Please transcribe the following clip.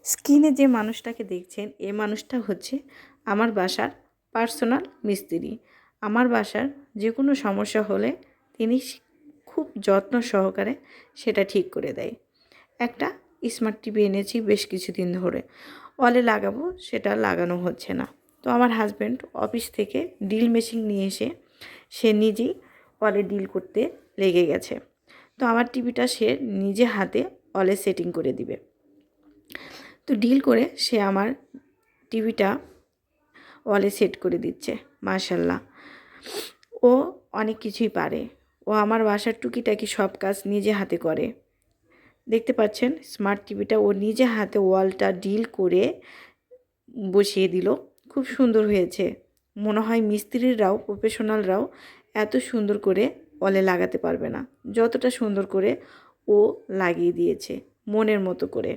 স্ক্রিনে যে মানুষটাকে দেখছেন এই মানুষটা হচ্ছে আমার বাসার পার্সোনাল মিস্ত্রি। আমার বাসার যে কোনো সমস্যা হলে তিনি খুব যত্ন সহকারে সেটা ঠিক করে দেয়। একটা স্মার্ট টিভি এনেছি বেশ কিছুদিন ধরে, ওয়ালে লাগাবো, সেটা লাগানো হচ্ছে না। তো আমার হাজব্যান্ড অফিস থেকে ড্রিল মেশিন নিয়ে এসে সে নিজেই ওয়ালে ড্রিল করতে লেগে গেছে। তো আমার টিভিটা সে নিজে হাতে ওয়ালে সেটিং করে দিবে। তো ডিল করে সে আমার টিভিটা ওয়ালে সেট করে দিচ্ছে। মাশাল্লাহ, ও অনেক কিছুই পারে। ও আমার বাসার টুকিটাকি সব কাজ নিজে হাতে করে। দেখতে পাচ্ছেন স্মার্ট টিভিটা ও নিজে হাতে ওয়ালটা ডিল করে বসিয়ে দিল। খুব সুন্দর হয়েছে। মনে হয় মিস্ত্রিরাও প্রফেশনালরাও এত সুন্দর করে ওয়ালে লাগাতে পারবে না, যতটা সুন্দর করে ও লাগিয়ে দিয়েছে মনের মতো করে।